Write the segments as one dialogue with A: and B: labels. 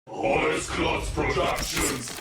A: Alles Klotz Productions.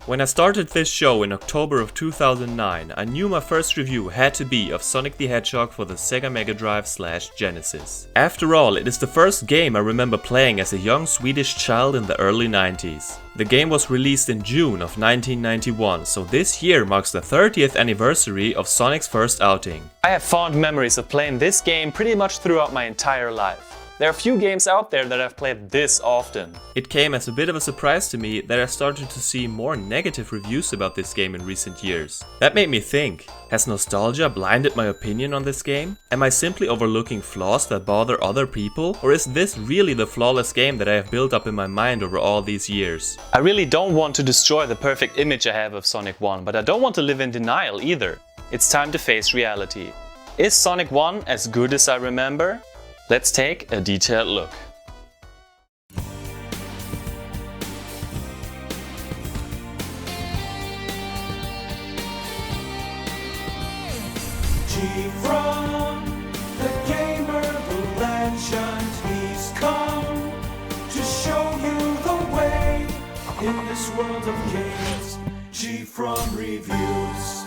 B: When I started this show in October of 2009, I knew my first review had to be of Sonic the Hedgehog for the Sega Mega Drive/Genesis. After all, it is the first game I remember playing as a young Swedish child in the early 90s. The game was released in June of 1991, so this year marks the 30th anniversary of Sonic's first outing.
C: I have fond memories of playing this game pretty much throughout my entire life. There are few games out there that I've played this often.
B: It came as a bit of a surprise to me that I started to see more negative reviews about this game in recent years. That made me think, has nostalgia blinded my opinion on this game? Am I simply overlooking flaws that bother other people? Or is this really the flawless game that I have built up in my mind over all these years?
C: I really don't want to destroy the perfect image I have of Sonic 1, but I don't want to live in denial either. It's time to face reality. Is Sonic 1 as good as I remember? Let's take a detailed look.
D: GFrom, the gamer, the legend, he's come to show you the way in this world of games. GFrom reviews.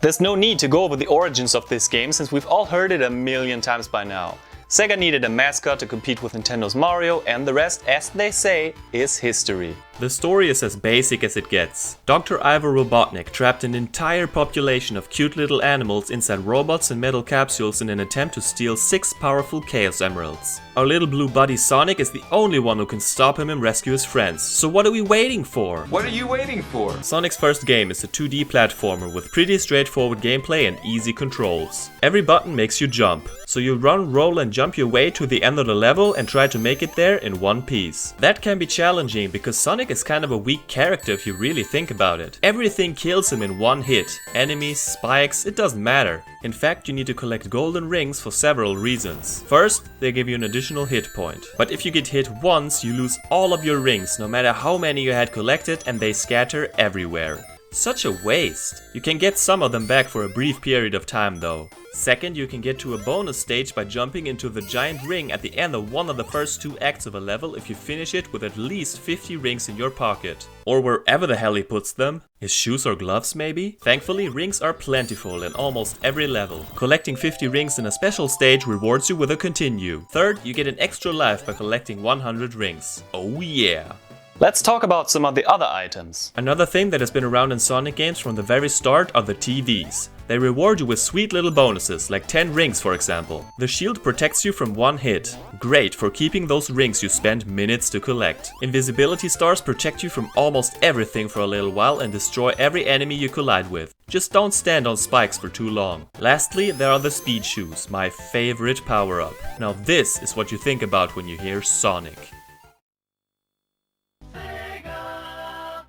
C: There's no need to go over the origins of this game since we've all heard it a million times by now. Sega needed a mascot to compete with Nintendo's Mario, and the rest, as they say, is history.
B: The story is as basic as it gets. Dr. Ivor Robotnik trapped an entire population of cute little animals inside robots and metal capsules in an attempt to steal 6 powerful Chaos Emeralds. Our little blue buddy Sonic is the only one who can stop him and rescue his friends, so what are we waiting for?
A: What are you waiting for?
B: Sonic's first game is a 2D platformer with pretty straightforward gameplay and easy controls. Every button makes you jump, so you run, roll and jump your way to the end of the level and try to make it there in one piece. That can be challenging because Sonic is kind of a weak character if you really think about it. Everything kills him in one hit. Enemies, spikes, it doesn't matter. In fact, you need to collect golden rings for several reasons. First, they give you an additional hit point. But if you get hit once, you lose all of your rings, no matter how many you had collected, and they scatter everywhere. Such a waste. You can get some of them back for a brief period of time though. Second, you can get to a bonus stage by jumping into the giant ring at the end of one of the first 2 acts of a level if you finish it with at least 50 rings in your pocket. Or wherever the hell he puts them. His shoes or gloves maybe? Thankfully, rings are plentiful in almost every level. Collecting 50 rings in a special stage rewards you with a continue. Third, you get an extra life by collecting 100 rings. Oh yeah!
C: Let's talk about some of the other items.
B: Another thing that has been around in Sonic games from the very start are the TVs. They reward you with sweet little bonuses, like 10 rings for example. The shield protects you from one hit. Great for keeping those rings you spend minutes to collect. Invisibility stars protect you from almost everything for a little while and destroy every enemy you collide with. Just don't stand on spikes for too long. Lastly, there are the speed shoes, my favorite power-up. Now this is what you think about when you hear Sonic.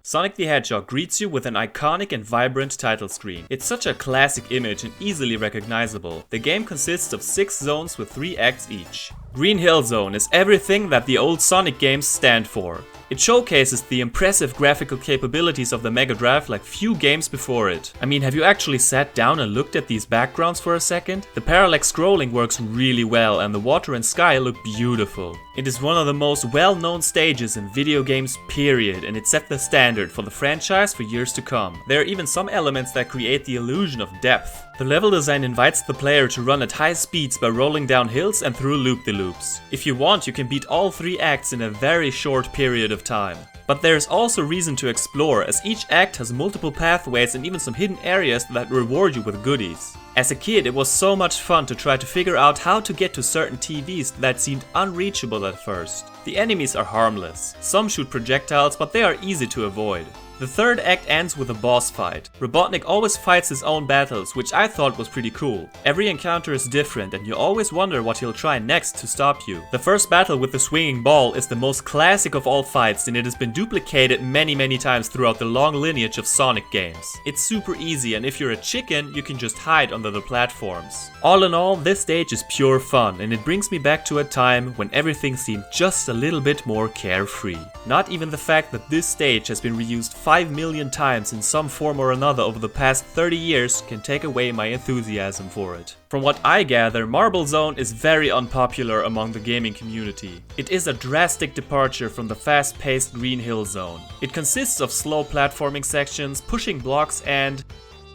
B: Sonic the Hedgehog greets you with an iconic and vibrant title screen. It's such a classic image and easily recognizable. The game consists of 6 zones with 3 acts each. Green Hill Zone is everything that the old Sonic games stand for. It showcases the impressive graphical capabilities of the Mega Drive like few games before it. I mean, have you actually sat down and looked at these backgrounds for a second? The parallax scrolling works really well and the water and sky look beautiful. It is one of the most well-known stages in video games period, and it set the standard for the franchise for years to come. There are even some elements that create the illusion of depth. The level design invites the player to run at high speeds by rolling down hills and through loop-de-loops. If you want, you can beat all 3 acts in a very short period of time. But there's also reason to explore, as each act has multiple pathways and even some hidden areas that reward you with goodies. As a kid, it was so much fun to try to figure out how to get to certain TVs that seemed unreachable at first. The enemies are harmless. Some shoot projectiles, but they are easy to avoid. The third act ends with a boss fight. Robotnik always fights his own battles, which I thought was pretty cool. Every encounter is different and you always wonder what he'll try next to stop you. The first battle with the swinging ball is the most classic of all fights and it has been duplicated many times throughout the long lineage of Sonic games. It's super easy and if you're a chicken, you can just hide on the under the platforms. All in all, this stage is pure fun, and it brings me back to a time when everything seemed just a little bit more carefree. Not even the fact that this stage has been reused 5 million times in some form or another over the past 30 years can take away my enthusiasm for it. From what I gather, Marble Zone is very unpopular among the gaming community. It is a drastic departure from the fast-paced Green Hill Zone. It consists of slow platforming sections, pushing blocks, and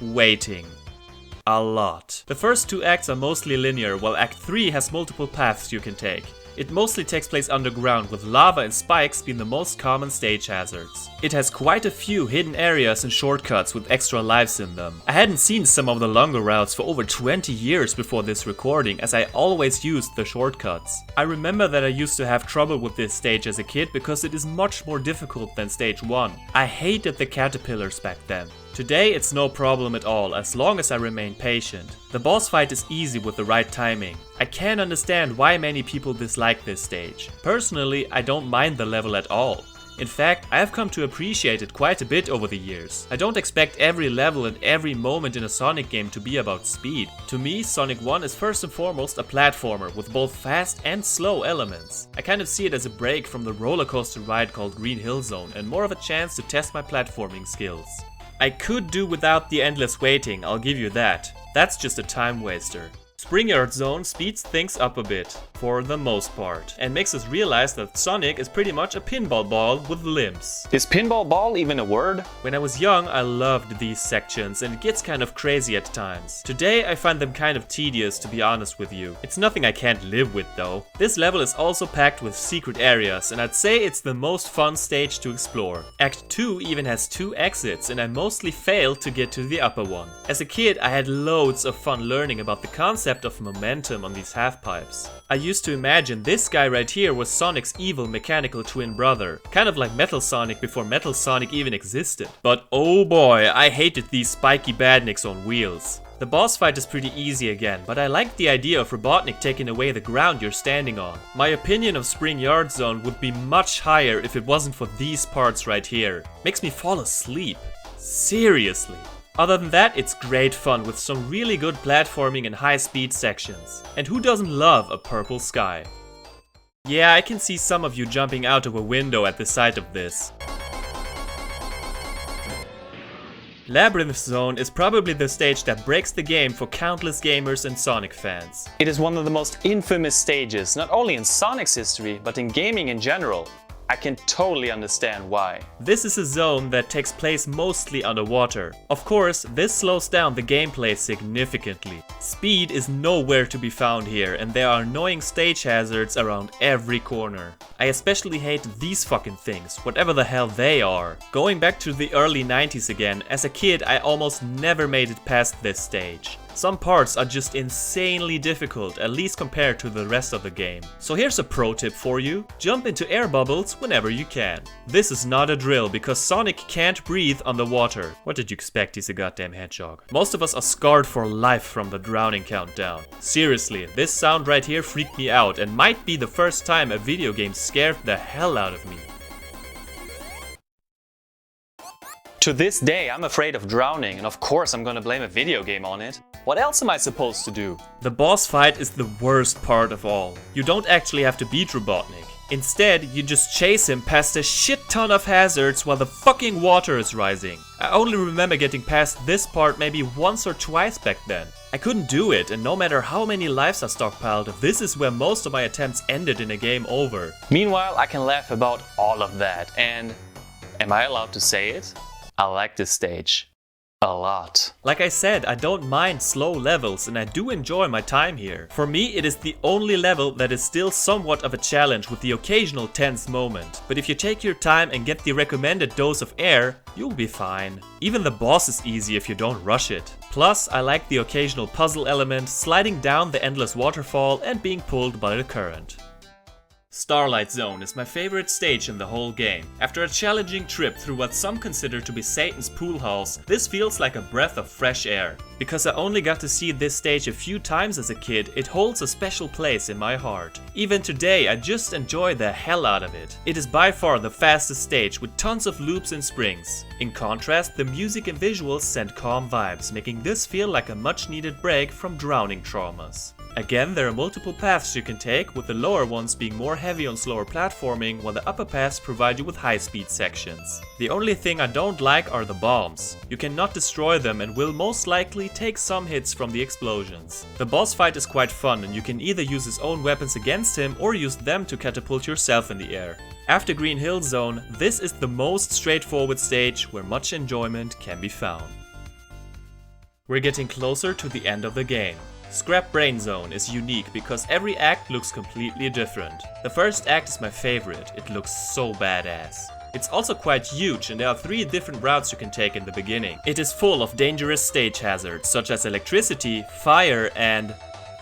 B: waiting. A lot. The first 2 acts are mostly linear, while Act 3 has multiple paths you can take. It mostly takes place underground, with lava and spikes being the most common stage hazards. It has quite a few hidden areas and shortcuts with extra lives in them. I hadn't seen some of the longer routes for over 20 years before this recording, as I always used the shortcuts. I remember that I used to have trouble with this stage as a kid because it is much more difficult than stage 1. I hated the caterpillars back then. Today it's no problem at all, as long as I remain patient. The boss fight is easy with the right timing. I can't understand why many people dislike this stage. Personally, I don't mind the level at all. In fact, I have come to appreciate it quite a bit over the years. I don't expect every level and every moment in a Sonic game to be about speed. To me, Sonic 1 is first and foremost a platformer with both fast and slow elements. I kind of see it as a break from the roller coaster ride called Green Hill Zone and more of a chance to test my platforming skills. I could do without the endless waiting, I'll give you that. That's just a time waster. Springyard Zone speeds things up a bit, for the most part, and makes us realize that Sonic is pretty much a pinball ball with limbs.
C: Is pinball ball even a word?
B: When I was young, I loved these sections, and it gets kind of crazy at times. Today, I find them kind of tedious, to be honest with you. It's nothing I can't live with, though. This level is also packed with secret areas, and I'd say it's the most fun stage to explore. Act 2 even has 2 exits, and I mostly failed to get to the upper one. As a kid, I had loads of fun learning about the concept of momentum on these half pipes. I used to imagine this guy right here was Sonic's evil mechanical twin brother, kind of like Metal Sonic before Metal Sonic even existed. But oh boy, I hated these spiky badniks on wheels. The boss fight is pretty easy again, but I liked the idea of Robotnik taking away the ground you're standing on. My opinion of Springyard Zone would be much higher if it wasn't for these parts right here. Makes me fall asleep. Seriously. Other than that, it's great fun with some really good platforming and high-speed sections. And who doesn't love a purple sky? Yeah, I can see some of you jumping out of a window at the sight of this. Labyrinth Zone is probably the stage that breaks the game for countless gamers and Sonic fans.
C: It is one of the most infamous stages, not only in Sonic's history, but in gaming in general. I can totally understand why.
B: This is a zone that takes place mostly underwater. Of course, this slows down the gameplay significantly. Speed is nowhere to be found here, and there are annoying stage hazards around every corner. I especially hate these fucking things, whatever the hell they are. Going back to the early 90s again, as a kid I almost never made it past this stage. Some parts are just insanely difficult, at least compared to the rest of the game. So here's a pro tip for you: jump into air bubbles whenever you can. This is not a drill, because Sonic can't breathe underwater. What did you expect? He's a goddamn hedgehog. Most of us are scarred for life from the drowning countdown. Seriously, this sound right here freaked me out and might be the first time a video game scared the hell out of me.
C: To this day, I'm afraid of drowning, and of course I'm gonna blame a video game on it. What else am I supposed to do?
B: The boss fight is the worst part of all. You don't actually have to beat Robotnik. Instead, you just chase him past a shit ton of hazards while the fucking water is rising. I only remember getting past this part maybe once or twice back then. I couldn't do it, and no matter how many lives I stockpiled, this is where most of my attempts ended in a game over.
C: Meanwhile, I can laugh about all of that, and am I allowed to say it? I like this stage. A lot.
B: Like I said, I don't mind slow levels and I do enjoy my time here. For me, it is the only level that is still somewhat of a challenge with the occasional tense moment. But if you take your time and get the recommended dose of air, you'll be fine. Even the boss is easy if you don't rush it. Plus, I like the occasional puzzle element, sliding down the endless waterfall and being pulled by the current. Starlight Zone is my favorite stage in the whole game. After a challenging trip through what some consider to be Satan's pool house, this feels like a breath of fresh air. Because I only got to see this stage a few times as a kid, it holds a special place in my heart. Even today, I just enjoy the hell out of it. It is by far the fastest stage with tons of loops and springs. In contrast, the music and visuals send calm vibes, making this feel like a much needed break from drowning traumas. Again, there are multiple paths you can take, with the lower ones being more heavy on slower platforming, while the upper paths provide you with high-speed sections. The only thing I don't like are the bombs. You cannot destroy them and will most likely take some hits from the explosions. The boss fight is quite fun and you can either use his own weapons against him or use them to catapult yourself in the air. After Green Hill Zone, this is the most straightforward stage where much enjoyment can be found. We're getting closer to the end of the game. Scrap Brain Zone is unique because every act looks completely different. The first act is my favorite, it looks so badass. It's also quite huge and there are 3 different routes you can take in the beginning. It is full of dangerous stage hazards such as electricity, fire and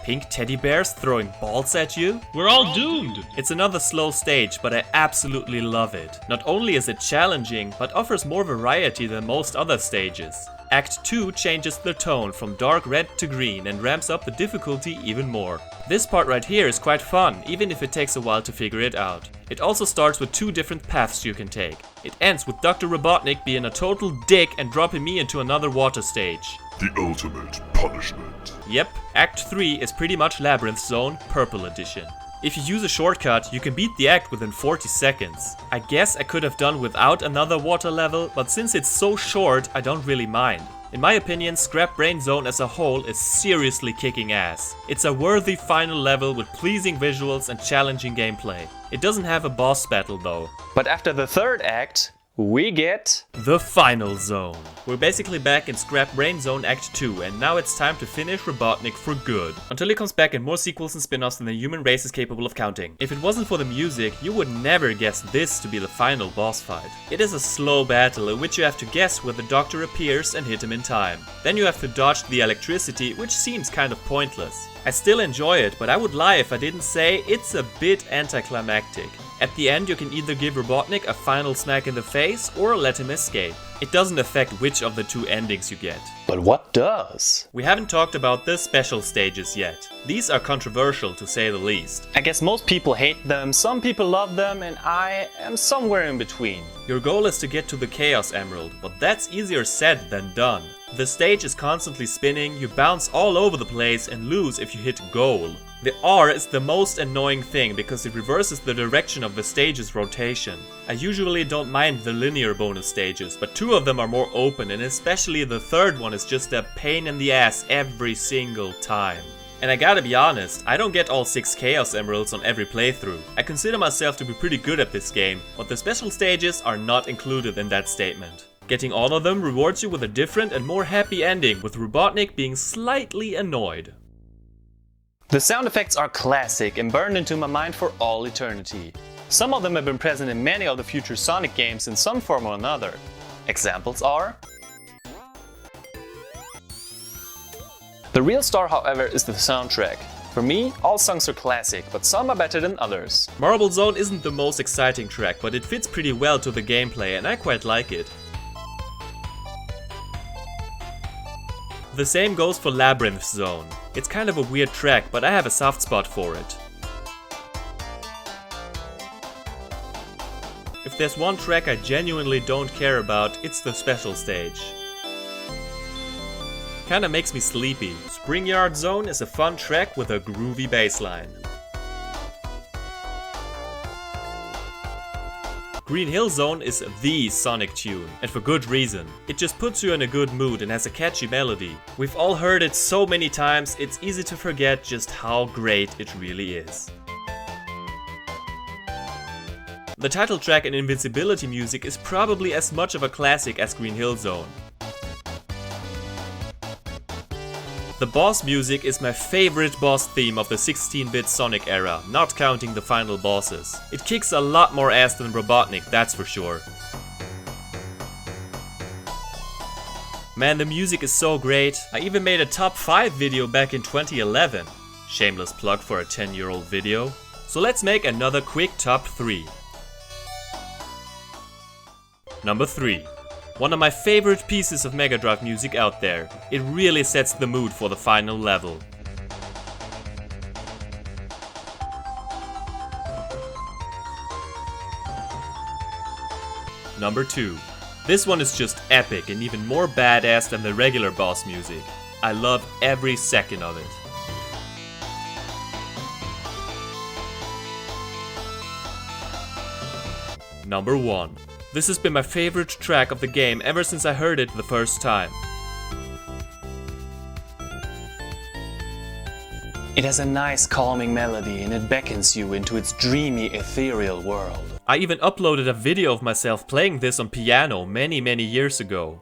B: pink teddy bears throwing balls at you?
E: We're all doomed!
B: It's another slow stage, but I absolutely love it. Not only is it challenging, but offers more variety than most other stages. Act 2 changes the tone from dark red to green and ramps up the difficulty even more. This part right here is quite fun, even if it takes a while to figure it out. It also starts with 2 different paths you can take. It ends with Dr. Robotnik being a total dick and dropping me into another water stage.
A: The ultimate punishment.
B: Yep, Act 3 is pretty much Labyrinth Zone, Purple Edition. If you use a shortcut, you can beat the act within 40 seconds. I guess I could have done without another water level, but since it's so short, I don't really mind. In my opinion, Scrap Brain Zone as a whole is seriously kicking ass. It's a worthy final level with pleasing visuals and challenging gameplay. It doesn't have a boss battle though.
C: But after the third act, we get
B: the Final Zone. We're basically back in Scrap Brain Zone Act 2 and now it's time to finish Robotnik for good. Until he comes back in more sequels and spin-offs than the human race is capable of counting. If it wasn't for the music, you would never guess this to be the final boss fight. It is a slow battle in which you have to guess where the Doctor appears and hit him in time. Then you have to dodge the electricity, which seems kind of pointless. I still enjoy it, but I would lie if I didn't say it's a bit anticlimactic. At the end you can either give Robotnik a final smack in the face or let him escape. It doesn't affect which of the 2 endings you get.
C: But what does?
B: We haven't talked about the special stages yet. These are controversial to say the least.
C: I guess most people hate them, some people love them, and I am somewhere in between.
B: Your goal is to get to the Chaos Emerald, but that's easier said than done. The stage is constantly spinning, you bounce all over the place and lose if you hit goal. The R is the most annoying thing because it reverses the direction of the stage's rotation. I usually don't mind the linear bonus stages, but 2 of them are more open and especially the third one is just a pain in the ass every single time. And I gotta be honest, I don't get all 6 Chaos Emeralds on every playthrough. I consider myself to be pretty good at this game, but the special stages are not included in that statement. Getting all of them rewards you with a different and more happy ending, with Robotnik being slightly annoyed.
C: The sound effects are classic and burned into my mind for all eternity. Some of them have been present in many of the future Sonic games in some form or another. Examples are... The real star, however, is the soundtrack. For me, all songs are classic, but some are better than others.
B: Marble Zone isn't the most exciting track, but it fits pretty well to the gameplay and I quite like it. The same goes for Labyrinth Zone. It's kind of a weird track, but I have a soft spot for it. If there's one track I genuinely don't care about, it's the special stage. Kinda makes me sleepy. Springyard Zone is a fun track with a groovy bassline. Green Hill Zone is the Sonic tune, and for good reason. It just puts you in a good mood and has a catchy melody. We've all heard it so many times, it's easy to forget just how great it really is. The title track and Invincibility music is probably as much of a classic as Green Hill Zone. The boss music is my favorite boss theme of the 16-bit Sonic era, not counting the final bosses. It kicks a lot more ass than Robotnik, that's for sure. Man, the music is so great. I even made a top 5 video back in 2011. Shameless plug for a 10-year-old video. So let's make another quick top 3. Number 3. One of my favorite pieces of Mega Drive music out there. It really sets the mood for the final level. Number 2. This one is just epic and even more badass than the regular boss music. I love every second of it. Number 1. This has been my favorite track of the game ever since I heard it the first time.
C: It has a nice calming melody and it beckons you into its dreamy ethereal world.
B: I even uploaded a video of myself playing this on piano many years ago.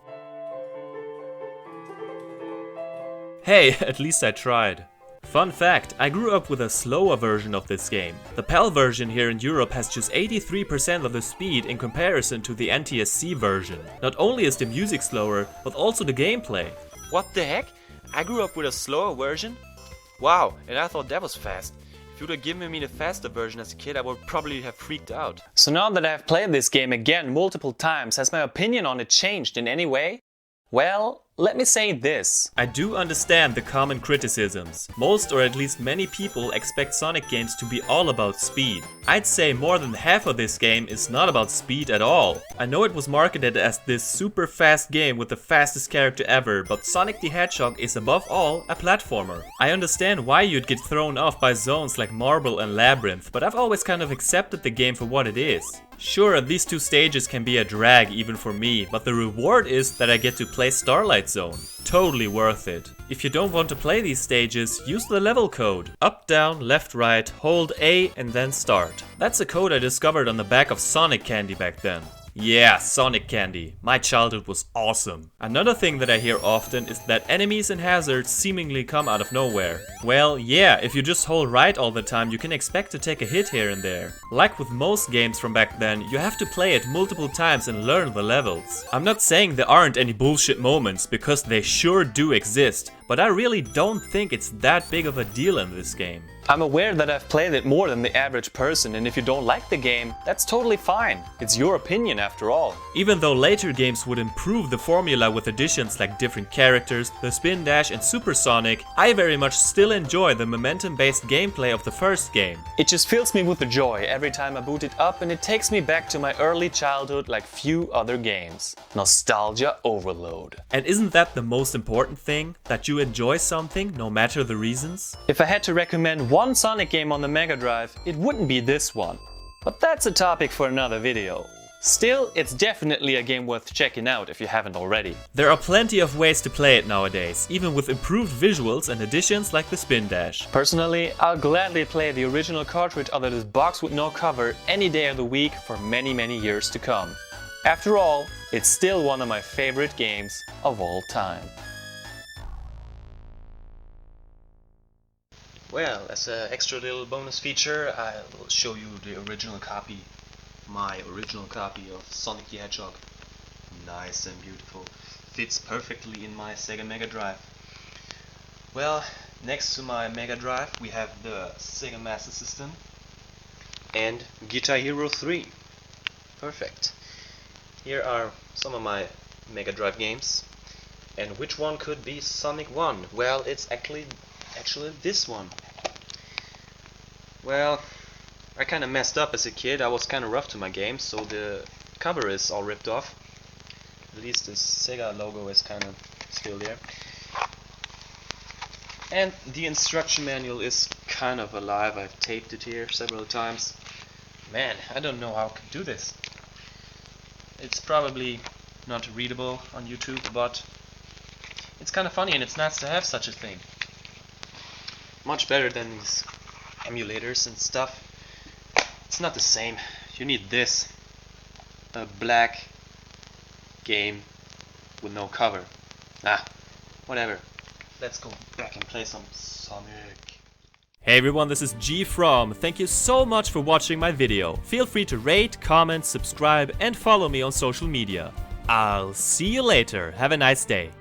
B: Hey, at least I tried. Fun fact, I grew up with a slower version of this game. The PAL version here in Europe has just 83% of the speed in comparison to the NTSC version. Not only is the music slower, but also the gameplay.
E: What the heck? I grew up with a slower version? Wow, and I thought that was fast. If you would have given me the faster version as a kid, I would probably have freaked out.
C: So now that I have played this game again multiple times, has my opinion on it changed in any way? Well, let me say this.
B: I do understand the common criticisms. Most or at least many people expect Sonic games to be all about speed. I'd say more than half of this game is not about speed at all. I know it was marketed as this super fast game with the fastest character ever, but Sonic the Hedgehog is above all a platformer. I understand why you'd get thrown off by zones like Marble and Labyrinth, but I've always kind of accepted the game for what it is. Sure, these 2 stages can be a drag even for me, but the reward is that I get to play Starlight Zone. Totally worth it. If you don't want to play these stages, use the level code. Up, down, left, right, hold A and then start. That's a code I discovered on the back of Sonic candy back then. Yeah, Sonic candy. My childhood was awesome. Another thing that I hear often is that enemies and hazards seemingly come out of nowhere. Well, yeah, if you just hold right all the time, you can expect to take a hit here and there. Like with most games from back then, you have to play it multiple times and learn the levels. I'm not saying there aren't any bullshit moments, because they sure do exist, but I really don't think it's that big of a deal in this game.
C: I'm aware that I've played it more than the average person, and if you don't like the game, that's totally fine. It's your opinion after all.
B: Even though later games would improve the formula with additions like different characters, the spin dash and Super Sonic, I very much still enjoy the momentum-based gameplay of the first game.
C: It just fills me with joy every time I boot it up, and it takes me back to my early childhood like few other games. Nostalgia overload.
B: And isn't that the most important thing? That you enjoy something no matter the reasons?
C: If I had to recommend one Sonic game on the Mega Drive, it wouldn't be this one. But that's a topic for another video. Still, it's definitely a game worth checking out if you haven't already.
B: There are plenty of ways to play it nowadays, even with improved visuals and additions like the spin dash.
C: Personally, I'll gladly play the original cartridge out of this box with no cover any day of the week for many years to come. After all, it's still one of my favorite games of all time.
E: Well, as an extra little bonus feature, I'll show you the original copy, my original copy of Sonic the Hedgehog. Nice and beautiful. Fits perfectly in my Sega Mega Drive. Well, next to my Mega Drive we have the Sega Master System and Guitar Hero 3. Perfect. Here are some of my Mega Drive games. And which one could be Sonic 1? Well, it's actually this one. Well, I kind of messed up as a kid. I was kind of rough to my games, so the cover is all ripped off. At least the Sega logo is kind of still there. And the instruction manual is kind of alive. I've taped it here several times. Man, I don't know how I could do this. It's probably not readable on YouTube, but it's kind of funny and it's nice to have such a thing. Much better than these emulators and stuff. It's not the same. You need this. A black game with no cover. Whatever. Let's go back and play some Sonic.
B: Hey everyone, this is GFrom. Thank you so much for watching my video. Feel free to rate, comment, subscribe and follow me on social media. I'll see you later. Have a nice day.